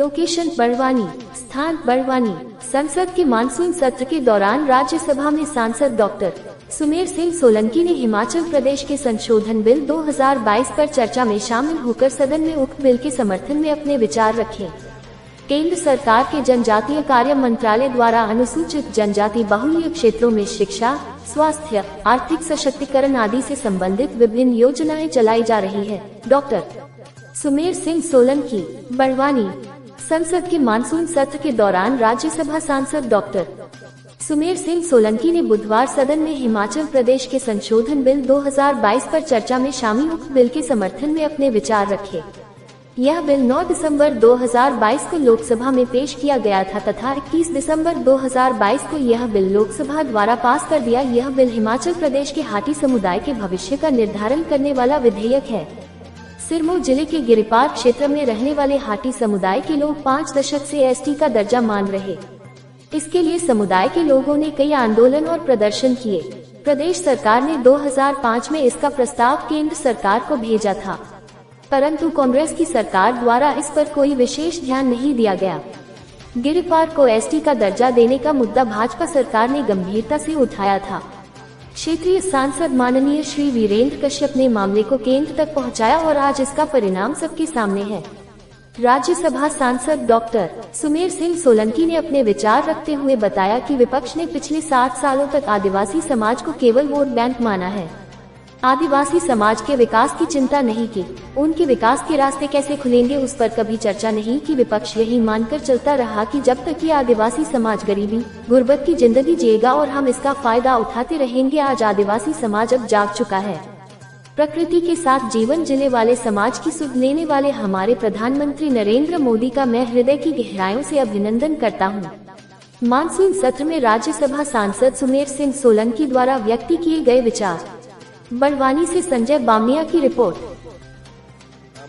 Location Barwani, स्थान बड़वानी। संसद के मानसून सत्र के दौरान राज्यसभा में सांसद डॉक्टर सुमेर सिंह सोलंकी ने हिमाचल प्रदेश के संशोधन बिल 2022 पर चर्चा में शामिल होकर सदन में उक्त बिल के समर्थन में अपने विचार रखे। केंद्र सरकार के जनजातीय कार्य मंत्रालय द्वारा अनुसूचित जनजाति बाहुल्य क्षेत्रों में शिक्षा, स्वास्थ्य, आर्थिक सशक्तिकरण आदि से संबंधित विभिन्न योजनाएं चलाई जा रही है। डॉक्टर सुमेर सिंह सोलंकी, बड़वानी। संसद के मानसून सत्र के दौरान राज्यसभा सांसद डॉक्टर सुमेर सिंह सोलंकी ने बुधवार सदन में हिमाचल प्रदेश के संशोधन बिल 2022 पर चर्चा में शामिल उक्त बिल के समर्थन में अपने विचार रखे। यह बिल 9 दिसंबर 2022 को लोकसभा में पेश किया गया था तथा 21 दिसंबर 2022 को यह बिल लोकसभा द्वारा पास कर दिया। यह बिल हिमाचल प्रदेश के हाटी समुदाय के भविष्य का निर्धारण करने वाला विधेयक है। सिरमौर जिले के गिरिपार क्षेत्र में रहने वाले हाटी समुदाय के लोग 5 दशक से एसटी का दर्जा मांग रहे। इसके लिए समुदाय के लोगों ने कई आंदोलन और प्रदर्शन किए। प्रदेश सरकार ने 2005 में इसका प्रस्ताव केंद्र सरकार को भेजा था, परंतु कांग्रेस की सरकार द्वारा इस पर कोई विशेष ध्यान नहीं दिया गया। गिरिपार को एसटी का दर्जा देने का मुद्दा भाजपा सरकार ने गंभीरता से उठाया था। क्षेत्रीय सांसद माननीय श्री वीरेंद्र कश्यप ने मामले को केंद्र तक पहुंचाया और आज इसका परिणाम सबके सामने है। राज्यसभा सांसद डॉक्टर सुमेर सिंह सोलंकी ने अपने विचार रखते हुए बताया कि विपक्ष ने पिछले 60 सालों तक आदिवासी समाज को केवल वोट बैंक माना है। आदिवासी समाज के विकास की चिंता नहीं की। उनके विकास के रास्ते कैसे खुलेंगे उस पर कभी चर्चा नहीं की। विपक्ष यही मानकर चलता रहा कि जब तक ये आदिवासी समाज गरीबी, गुर्बत की जिंदगी जिएगा और हम इसका फायदा उठाते रहेंगे। आज आदिवासी समाज अब जाग चुका है। प्रकृति के साथ जीवन जीने वाले समाज की सुध लेने वाले हमारे प्रधानमंत्री नरेंद्र मोदी का मैं हृदय की गहराइयों से अभिनंदन करता हूँ। मानसून सत्र में राज्यसभा सांसद सुमेर सिंह सोलंकी द्वारा व्यक्त किए गए विचार। बड़वानी से संजय बामनिया की रिपोर्ट।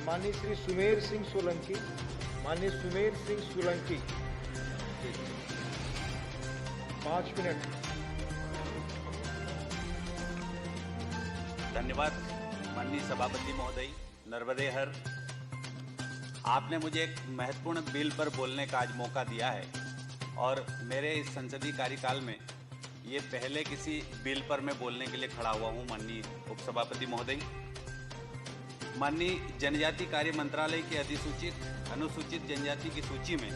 माननीय श्री सुमेर सिंह सोलंकी, माननीय सुमेर सिंह सोलंकी, 5 मिनट। धन्यवाद माननीय सभापति महोदय, नर्मदे हर। आपने मुझे एक महत्वपूर्ण बिल पर बोलने का आज मौका दिया है और मेरे इस संसदीय कार्यकाल में ये पहले किसी बिल पर मैं बोलने के लिए खड़ा हुआ हूँ। माननीय उपसभापति महोदय, माननीय जनजाति कार्य मंत्रालय के अधिसूचित अनुसूचित जनजाति की सूची में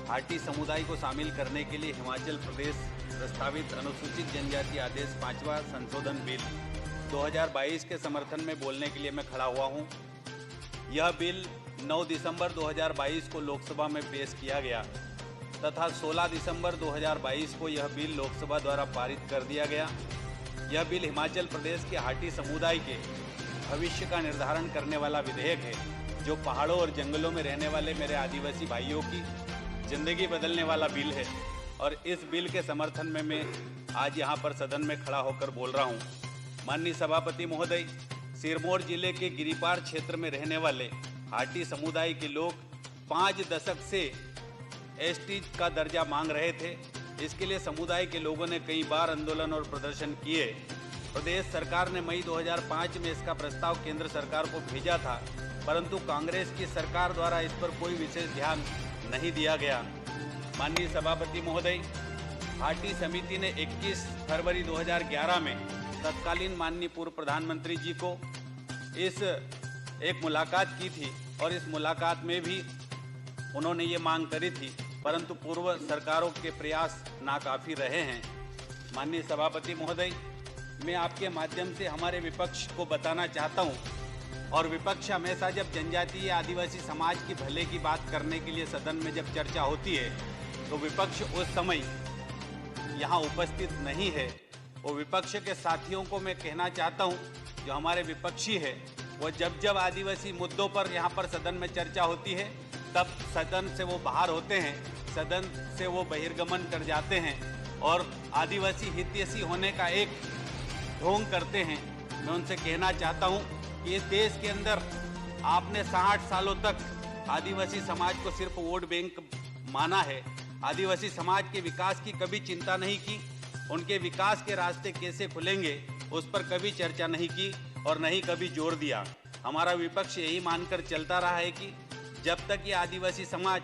हाटी समुदाय को शामिल करने के लिए हिमाचल प्रदेश प्रस्तावित अनुसूचित जनजाति आदेश 5वां संशोधन बिल 2022 के समर्थन में बोलने के लिए मैं खड़ा हुआ हूं। यह बिल 9 दिसंबर 2022 को लोकसभा में पेश किया गया तथा 16 दिसंबर 2022 को यह बिल लोकसभा द्वारा पारित कर दिया गया। यह बिल हिमाचल प्रदेश के हाटी समुदाय के भविष्य का निर्धारण करने वाला विधेयक है, जो पहाड़ों और जंगलों में रहने वाले मेरे आदिवासी भाइयों की जिंदगी बदलने वाला बिल है और इस बिल के समर्थन में मैं आज यहाँ पर सदन में खड़ा होकर बोल रहा हूँ। माननीय सभापति महोदय, सिरमौर जिले के गिरिपार क्षेत्र में रहने वाले हाटी समुदाय के लोग 5 दशक से एसटी का दर्जा मांग रहे थे। इसके लिए समुदाय के लोगों ने कई बार आंदोलन और प्रदर्शन किए। प्रदेश सरकार ने मई 2005 में इसका प्रस्ताव केंद्र सरकार को भेजा था, परंतु कांग्रेस की सरकार द्वारा इस पर कोई विशेष ध्यान नहीं दिया गया। माननीय सभापति महोदय, हाटी समिति ने 21 फरवरी 2011 में तत्कालीन माननीय पूर्व प्रधानमंत्री जी को एक मुलाकात की थी और इस मुलाकात में भी उन्होंने ये मांग करी थी, परंतु पूर्व सरकारों के प्रयास नाकाफी रहे हैं। माननीय सभापति महोदय, मैं आपके माध्यम से हमारे विपक्ष को बताना चाहता हूं, और विपक्ष हमेशा जब जनजातीय आदिवासी समाज की भले की बात करने के लिए सदन में जब चर्चा होती है तो विपक्ष उस समय यहाँ उपस्थित नहीं है। वो विपक्ष के साथियों को मैं कहना चाहता हूँ, जो हमारे विपक्षी है, वो जब आदिवासी मुद्दों पर यहाँ पर सदन में चर्चा होती है तब सदन से वो बाहर होते हैं, सदन से वो बहिर्गमन कर जाते हैं और आदिवासी हितैषी होने का एक ढोंग करते हैं। मैं उनसे कहना चाहता हूँ कि इस देश के अंदर आपने 60 सालों तक आदिवासी समाज को सिर्फ वोट बैंक माना है। आदिवासी समाज के विकास की कभी चिंता नहीं की, उनके विकास के रास्ते कैसे खुलेंगे उस पर कभी चर्चा नहीं की और नहीं कभी जोर दिया। हमारा विपक्ष यही मानकर चलता रहा है कि जब तक ये आदिवासी समाज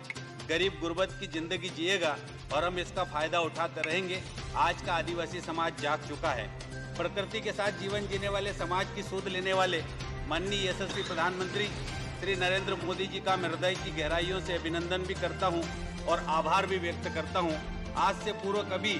गरीब गुर्बत की जिंदगी जिएगा और हम इसका फायदा उठाते रहेंगे। आज का आदिवासी समाज जाग चुका है। प्रकृति के साथ जीवन जीने वाले समाज की सूध लेने वाले माननीय यशस्वी प्रधानमंत्री श्री नरेंद्र मोदी जी का मैं हृदय की गहराइयों से अभिनंदन भी करता हूं और आभार भी व्यक्त करता हूं। आज से पूर्व कभी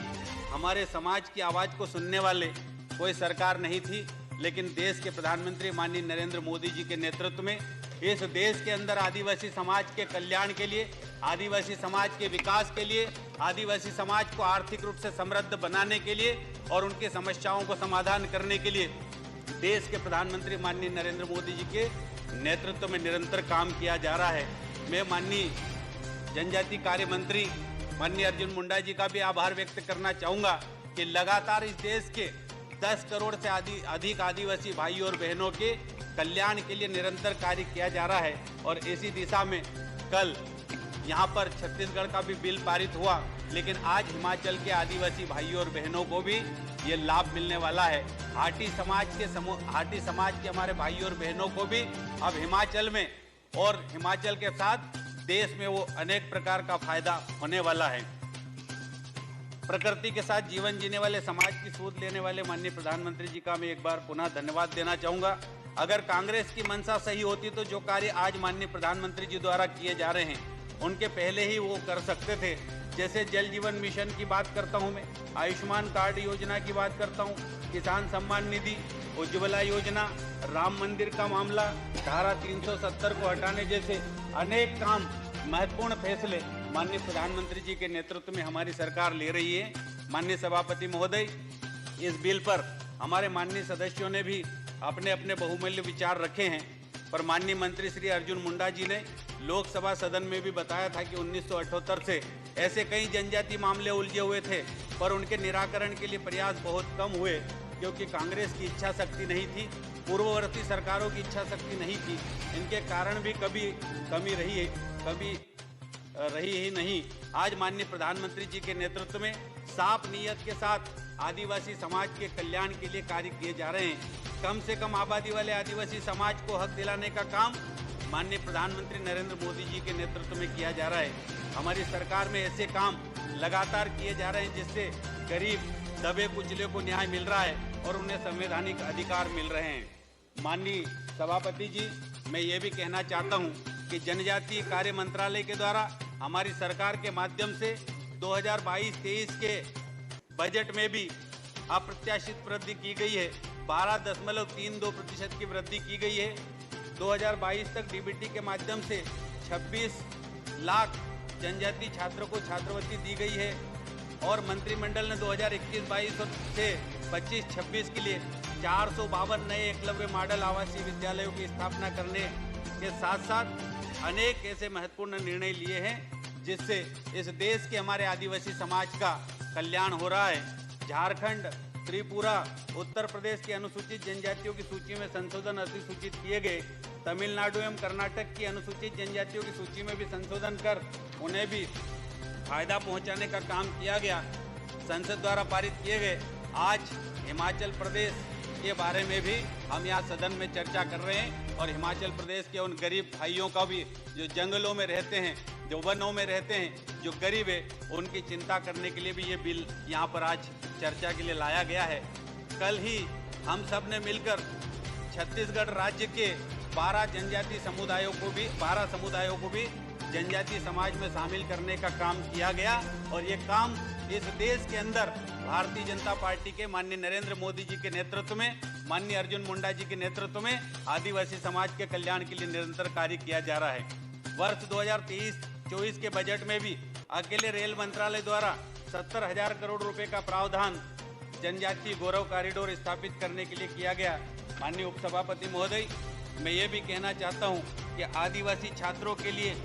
हमारे समाज की आवाज़ को सुनने वाले कोई सरकार नहीं थी, लेकिन देश के प्रधानमंत्री माननीय नरेंद्र मोदी जी के नेतृत्व में इस देश के अंदर आदिवासी समाज के कल्याण के लिए, आदिवासी समाज के विकास के लिए, आदिवासी समाज को आर्थिक रूप से समृद्ध बनाने के लिए और उनकी समस्याओं को समाधान करने के लिए देश के प्रधानमंत्री माननीय नरेंद्र मोदी जी के नेतृत्व में निरंतर काम किया जा रहा है। मैं माननीय जनजाति कार्य मंत्री माननीय अर्जुन मुंडा जी का भी आभार व्यक्त करना चाहूँगा कि लगातार इस देश के 10 करोड़ से अधिक आदिवासी भाई और बहनों के कल्याण के लिए निरंतर कार्य किया जा रहा है। और इसी दिशा में कल यहाँ पर छत्तीसगढ़ का भी बिल पारित हुआ, लेकिन आज हिमाचल के आदिवासी भाइयों और बहनों को भी ये लाभ मिलने वाला है। हाटी समाज के हमारे भाइयों और बहनों को भी अब हिमाचल में और हिमाचल के साथ देश में वो अनेक प्रकार का फायदा होने वाला है। प्रकृति के साथ जीवन जीने वाले समाज की सूध लेने वाले माननीय प्रधानमंत्री जी का मैं एक बार पुनः धन्यवाद देना चाहूँगा। अगर कांग्रेस की मंशा सही होती तो जो कार्य आज माननीय प्रधानमंत्री जी द्वारा किए जा रहे हैं उनके पहले ही वो कर सकते थे। जैसे जल जीवन मिशन की बात करता हूँ मैं, आयुष्मान कार्ड योजना की बात करता हूँ, किसान सम्मान निधि, उज्ज्वला योजना, राम मंदिर का मामला, धारा 370 को हटाने जैसे अनेक काम, महत्वपूर्ण फैसले माननीय प्रधानमंत्री जी के नेतृत्व में हमारी सरकार ले रही है। माननीय सभापति महोदय, इस बिल पर हमारे माननीय सदस्यों ने भी अपने अपने बहुमूल्य विचार रखे हैं, पर माननीय मंत्री श्री अर्जुन मुंडा जी ने लोकसभा सदन में भी बताया था कि 1978 से ऐसे कई जनजाति मामले उलझे हुए थे, पर उनके निराकरण के लिए प्रयास बहुत कम हुए, क्योंकि कांग्रेस की इच्छा शक्ति नहीं थी, पूर्ववर्ती सरकारों की इच्छा शक्ति नहीं थी। इनके कारण भी कभी रही ही नहीं। आज माननीय प्रधानमंत्री जी के नेतृत्व में साफ नीयत के साथ आदिवासी समाज के कल्याण के लिए कार्य किए जा रहे हैं। कम से कम आबादी वाले आदिवासी समाज को हक दिलाने का काम माननीय प्रधानमंत्री नरेंद्र मोदी जी के नेतृत्व में किया जा रहा है। हमारी सरकार में ऐसे काम लगातार किए जा रहे हैं जिससे गरीब दबे कुचले को न्याय मिल रहा है और उन्हें संवैधानिक अधिकार मिल रहे हैं। माननीय सभापति जी, मैं ये भी कहना चाहता हूँ कि जनजातीय कार्य मंत्रालय के द्वारा हमारी सरकार के माध्यम से 2022-23 के बजट में भी अप्रत्याशित वृद्धि की गई है। 12.32% की वृद्धि की गई है। 2022 तक डीबीटी के माध्यम से 26 लाख जनजातीय छात्रों को छात्रवृत्ति दी गई है और मंत्रिमंडल ने 2021-22 से 25-26 के लिए 452 नए एकलव्य मॉडल आवासीय विद्यालयों की स्थापना करने के साथ साथ अनेक ऐसे महत्वपूर्ण निर्णय लिए हैं जिससे इस देश के हमारे आदिवासी समाज का कल्याण हो रहा है। झारखंड, त्रिपुरा, उत्तर प्रदेश की अनुसूचित जनजातियों की सूची में संशोधन अधिसूचित किए गए। तमिलनाडु एवं कर्नाटक की अनुसूचित जनजातियों की सूची में भी संशोधन कर उन्हें भी फायदा पहुंचाने का काम किया गया, संसद द्वारा पारित किए गए। आज हिमाचल प्रदेश के बारे में भी हम यहाँ सदन में चर्चा कर रहे हैं और हिमाचल प्रदेश के उन गरीब भाइयों का भी जो जंगलों में रहते हैं, जो वनों में रहते हैं, जो गरीब है, उनकी चिंता करने के लिए भी ये बिल यहाँ पर आज चर्चा के लिए लाया गया है। कल ही हम सब ने मिलकर छत्तीसगढ़ राज्य के 12 समुदायों को भी जनजातीय समाज में शामिल करने का काम किया गया और ये काम इस देश के अंदर भारतीय जनता पार्टी के माननीय नरेंद्र मोदी जी के नेतृत्व में, माननीय अर्जुन मुंडा जी के नेतृत्व में आदिवासी समाज के कल्याण के लिए निरंतर कार्य किया जा रहा है। वर्ष 2023-24 के बजट में भी अकेले रेल मंत्रालय द्वारा 70,000 करोड़ रुपए का प्रावधान जनजातीय गौरव कॉरिडोर स्थापित करने के लिए किया गया। माननीय उपसभापति महोदय, मैं ये भी कहना चाहता हूँ कि आदिवासी छात्रों के लिए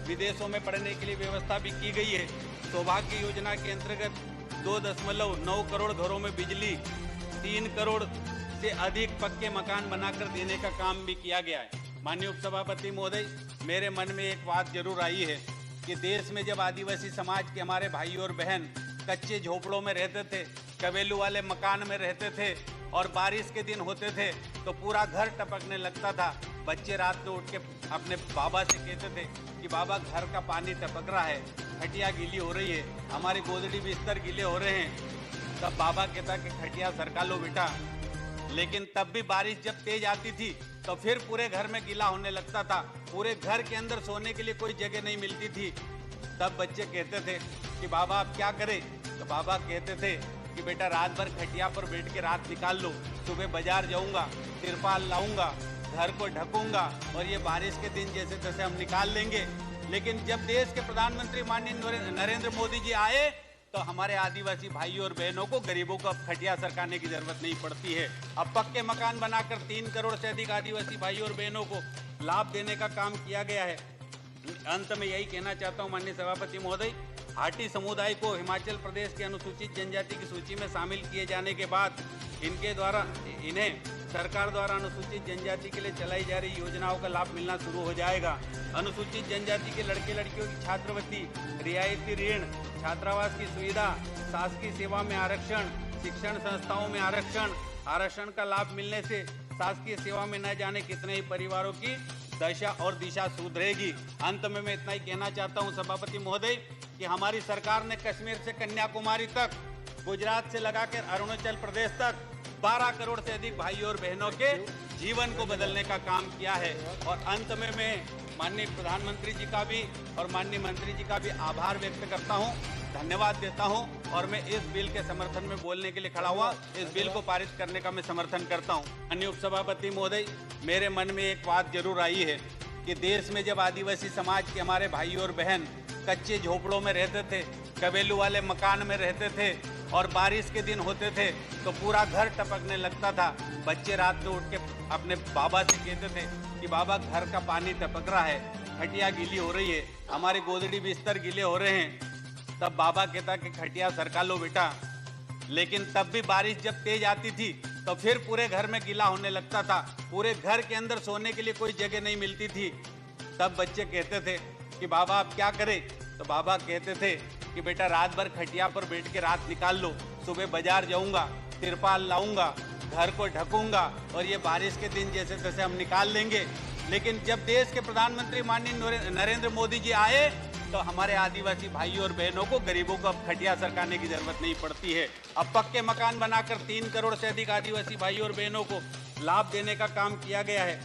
विदेशों में पढ़ने के लिए व्यवस्था भी की गई है। सौभाग्य योजना के अंतर्गत 2.9 करोड़ घरों में बिजली, 3 करोड़ से अधिक पक्के मकान बनाकर देने का काम भी किया गया है। माननीय उपसभापति महोदय, मेरे मन में एक बात जरूर आई है कि देश में जब आदिवासी समाज के हमारे भाई और बहन कच्चे झोपड़ों में रहते थे, कबेलू वाले मकान में रहते थे, और बारिश के दिन होते थे तो पूरा घर टपकने लगता था। बच्चे रात में उठ के अपने बाबा से कहते थे कि बाबा घर का पानी टपक रहा है, खटिया गीली हो रही है, हमारे गोदड़ी बिस्तर गीले हो रहे हैं। तब बाबा कहता कि खटिया सरका लो बेटा। लेकिन तब भी बारिश जब तेज आती थी तो फिर पूरे घर में गीला होने लगता था, पूरे घर के अंदर सोने के लिए कोई जगह नहीं मिलती थी। तब बच्चे कहते थे कि बाबा आप क्या करें? तो बाबा कहते थे कि बेटा रात भर खटिया पर बैठ के रात निकाल लो, सुबह बाजार जाऊंगा, तिरपाल लाऊंगा, घर को ढकूंगा और ये बारिश के दिन जैसे तैसे हम निकाल लेंगे। लेकिन जब देश के प्रधानमंत्री माननीय नरेंद्र मोदी जी आए तो हमारे आदिवासी भाइयों और बहनों को, गरीबों को अब खटिया सरकाने की जरूरत नहीं पड़ती है। अब पक्के मकान बनाकर 3 करोड़ से अधिक आदिवासी भाइयों और बहनों को लाभ देने का काम किया गया है। अंत में यही कहना चाहता हूं माननीय सभापति महोदय, हाटी समुदाय को हिमाचल प्रदेश के अनुसूचित जनजाति की सूची में शामिल किए जाने के बाद इन्हें सरकार द्वारा अनुसूचित जनजाति के लिए चलाई जा रही योजनाओं का लाभ मिलना शुरू हो जाएगा। अनुसूचित जनजाति के लड़के लड़कियों की छात्रवृत्ति, रियायती ऋण, छात्रावास की सुविधा, शासकीय सेवा में आरक्षण, शिक्षण संस्थाओं में आरक्षण का लाभ मिलने से शासकीय सेवा में न जाने कितने ही परिवारों की दशा और दिशा सुधरेगी। अंत में मैं इतना ही कहना चाहता हूं सभापति महोदय कि हमारी सरकार ने कश्मीर से कन्याकुमारी तक, गुजरात से लगाकर अरुणाचल प्रदेश तक 12 करोड़ से अधिक भाइयों और बहनों के जीवन को बदलने का काम किया है। और अंत में मैं माननीय प्रधानमंत्री जी का भी और माननीय मंत्री जी का भी आभार व्यक्त करता हूं, धन्यवाद देता हूं और मैं इस बिल के समर्थन में बोलने के लिए खड़ा हुआ। इस बिल को पारित करने का मैं समर्थन करता हूं। माननीय उपसभापति महोदय, मेरे मन में एक बात जरूर आई है कि देश में जब आदिवासी समाज के हमारे भाई और बहन कच्चे झोपड़ों में रहते थे, कबेलू वाले मकान में रहते थे और बारिश के दिन होते थे तो पूरा घर टपकने लगता था। बच्चे रात में उठ के अपने बाबा से कहते थे कि बाबा घर का पानी टपक रहा है, खटिया गीली हो रही है, हमारे गोदड़ी बिस्तर गीले हो रहे हैं। तब बाबा कहता कि खटिया सरका लो बेटा। लेकिन तब भी बारिश जब तेज आती थी तो फिर पूरे घर में गीला होने लगता था, पूरे घर के अंदर सोने के लिए कोई जगह नहीं मिलती थी। तब बच्चे कहते थे कि बाबा आप क्या करें? तो बाबा कहते थे कि बेटा रात भर खटिया पर बैठ के रात निकाल लो, सुबह बाजार जाऊंगा, तिरपाल लाऊंगा, घर को ढकूंगा और ये बारिश के दिन जैसे तैसे हम निकाल लेंगे। लेकिन जब देश के प्रधानमंत्री माननीय नरेंद्र मोदी जी आए तो हमारे आदिवासी भाइयों और बहनों को, गरीबों को अब खटिया सरकाने की जरूरत नहीं पड़ती है। अब पक्के मकान बनाकर 3 करोड़ से अधिक आदिवासी भाइयों और बहनों को लाभ देने का काम किया गया है।